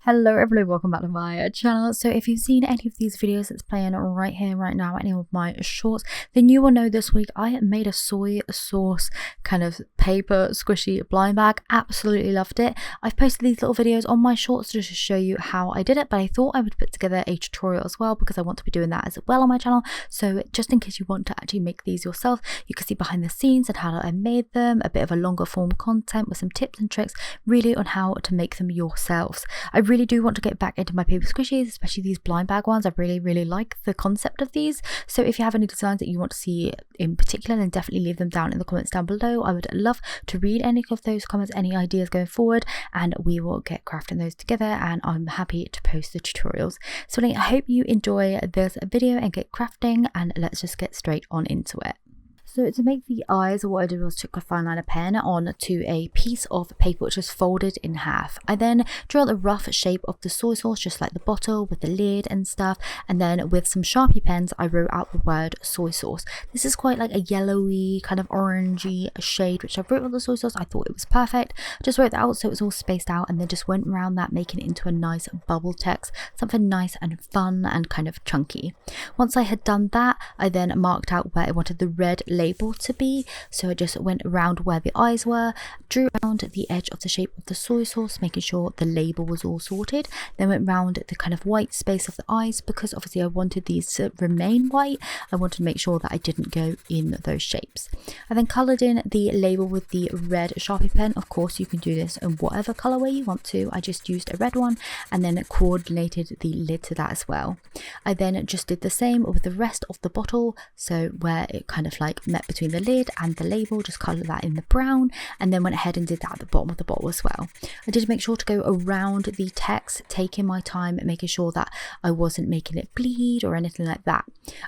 Hello everybody, welcome back to my channel. So if you've seen any of these videos that's playing right here, right now, any of my shorts, then you will know this week I made a soy sauce kind of paper squishy blind bag. Absolutely loved it. I've posted these little videos on my shorts just to show you how I did it, but I thought I would put together a tutorial as well because I want to be doing that as well on my channel. So just in case you want to actually make these yourself, you can see behind the scenes and how I made them, a bit of a longer form content with some tips and tricks really on how to make them yourselves. I really do want to get back into my paper squishies, especially these blind bag ones. I really like the concept of these. So if you have any designs that you want to see in particular, then definitely leave them down in the comments down below. I would love to read any of those comments, any ideas going forward, and we will get crafting those together, and I'm happy to post the tutorials. So I hope you enjoy this video and get crafting, and let's just get straight on into it. So to make the eyes, what I did was took a fine liner pen onto a piece of paper which was folded in half. I then drew out the rough shape of the soy sauce, just like the bottle with the lid and stuff, and then with some Sharpie pens I wrote out the word soy sauce. This is quite like a yellowy kind of orangey shade which I wrote on the soy sauce. I thought it was perfect. I just wrote that out so it was all spaced out, and then just went around that, making it into a nice bubble text, something nice and fun and kind of chunky. Once I had done that, I then marked out where I wanted the red label to be, so I just went around where the eyes were, drew around the edge of the shape of the soy sauce, making sure the label was all sorted, then went round the kind of white space of the eyes because obviously I wanted these to remain white. I wanted to make sure that I didn't go in those shapes. I then coloured in the label with the red Sharpie pen. Of course you can do this in whatever colourway you want to. I just used a red one and then coordinated the lid to that as well. I then just did the same with the rest of the bottle, so where it kind of like met between the lid and the label, just coloured that in the brown, and then went ahead and did that at the bottom of the bottle as well. I did make sure to go around the text, taking my time, making sure that I wasn't making it bleed or anything like that.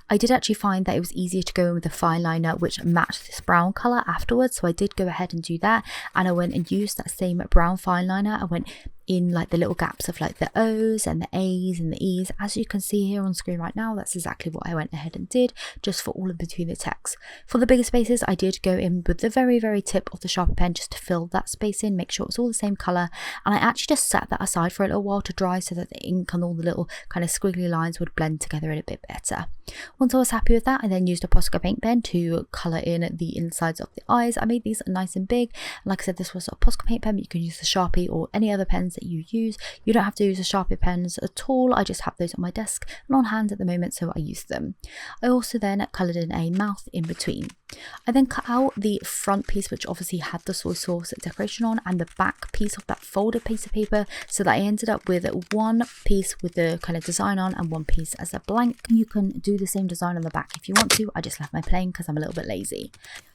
I did actually find that it was easier to go in with a fine liner which matched this brown colour afterwards, so I did go ahead and do that, and I went and used that same brown fine liner. I went in like the little gaps of like the O's and the A's and the E's, as you can see here on screen right now. That's exactly what I went ahead and did, just for all in between the text. For the bigger spaces, I did go in with the very tip of the Sharpie pen just to fill that space in, make sure it's all the same colour, and I actually just set that aside for a little while to dry so that the ink and all the little kind of squiggly lines would blend together a bit better. Once I was happy with that, I then used a Posca paint pen to colour in the insides of the eyes. I made these nice and big, and like I said, this was a Posca paint pen, but you can use the Sharpie or any other pens that you use. You don't have to use the Sharpie pens at all. I just have those on my desk and on hand at the moment, so I use them. I also then coloured in a mouth in between. I then cut out the front piece which obviously had the soy sauce decoration on, and the back piece of that folded piece of paper, so that I ended up with one piece with the kind of design on and one piece as a blank. You can do the same design on the back if you want to. I just left my plain because I'm a little bit lazy.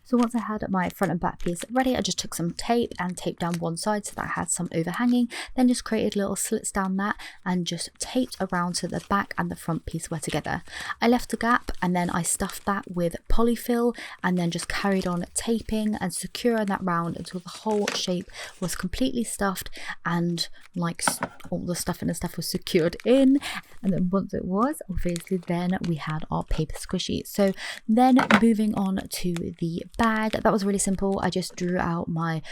So once I had my front and back piece ready, I just took some tape and taped down one side so that I had some overhanging, then just created little slits down that and just taped around so the back and the front piece were together. I left a gap and then I stuffed that with polyfill, and then just carried on taping and securing that round until the whole shape was completely stuffed and like all the stuffing and stuff was secured in. And then once it was, obviously then we had our paper squishy. So then moving on to the bag, that was really simple. I just drew out my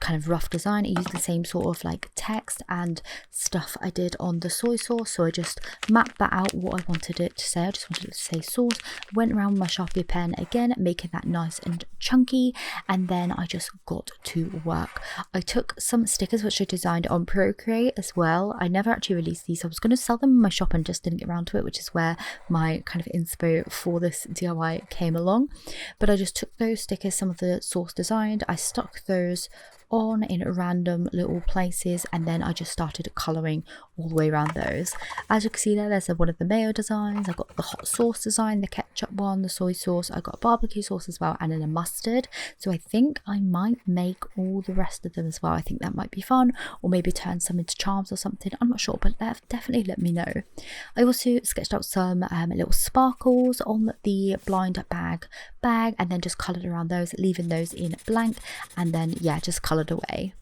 kind of rough design. I used the same sort of like text and stuff I did on the soy sauce, so I just mapped that out what I wanted it to say. I just wanted it to say sauce. Went around with my Sharpie pen again, making that nice and chunky, and then I just got to work. I took some stickers which I designed on Procreate as well. I never actually released these. I was going to sell them in my shop and just didn't get around to it, which is where my kind of inspo for this DIY came along. But I just took those stickers, some of the sauce designed, I stuck those on in random little places, and then I just started colouring all the way around those. As you can see there's one of the mayo designs. I got the hot sauce design, the ketchup one, the soy sauce, I got a barbecue sauce as well, and then a mustard. So I think I might make all the rest of them as well. I think that might be fun, or maybe turn some into charms or something. I'm not sure, but definitely let me know. I also sketched out some little sparkles on the blind bag, and then just coloured around those, leaving those in blank, and then yeah, just coloured away.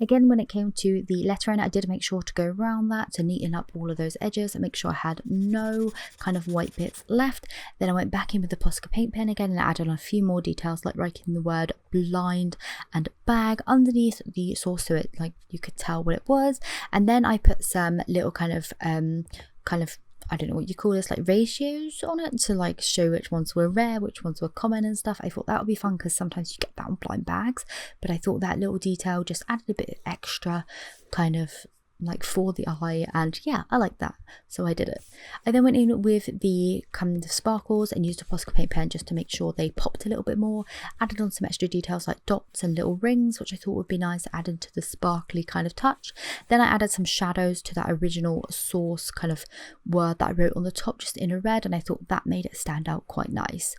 Again, when it came to the lettering, I did make sure to go around that to neaten up all of those edges and make sure I had no kind of white bits left. Then I went back in with the Posca paint pen again and added on a few more details, like writing the word blind and bag underneath the source so it, like, you could tell what it was. And then I put some little kind of I don't know what you call this, like ratios on it to like show which ones were rare, which ones were common and stuff. I thought that would be fun because sometimes you get that on blind bags, but I thought that little detail just added a bit of extra kind of like for the eye, and yeah, I like that, so I did it. I then went in with the kind of sparkles and used a Posca paint pen just to make sure they popped a little bit more. Added on some extra details like dots and little rings, which I thought would be nice to add into the sparkly kind of touch. Then I added some shadows to that original source kind of word that I wrote on the top, just in a red, and I thought that made it stand out quite nice.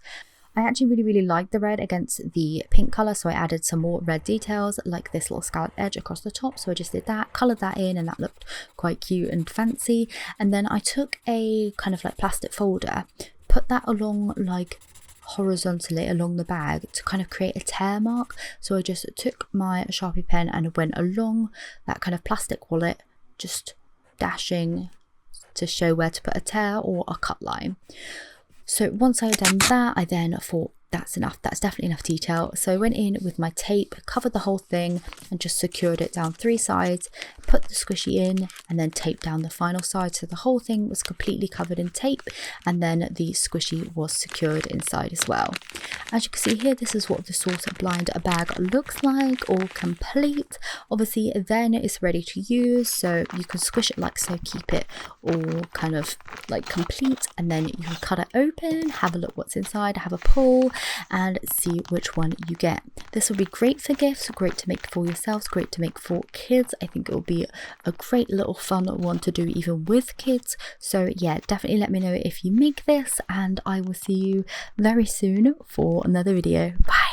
I actually really liked the red against the pink colour, so I added some more red details like this little scallop edge across the top. So I just did that, coloured that in, and that looked quite cute and fancy. And then I took a kind of like plastic folder, put that along like horizontally along the bag to kind of create a tear mark. So I just took my Sharpie pen and went along that kind of plastic wallet, just dashing to show where to put a tear or a cut line. So once I had done that, I then thought, that's enough, that's definitely enough detail. So I went in with my tape, covered the whole thing and just secured it down 3 sides, put the squishy in and then taped down the final side, so the whole thing was completely covered in tape, and then the squishy was secured inside as well. As you can see here, this is what the Source Blind bag looks like, all complete. Obviously then it's ready to use, so you can squish it like so, keep it all kind of like complete, and then you can cut it open, have a look what's inside, have a pull and see which one you get. This will be great for gifts, great to make for yourselves, great to make for kids. I think it will be a great little fun one to do even with kids. So yeah, definitely let me know if you make this, and I will see you very soon for another video. Bye.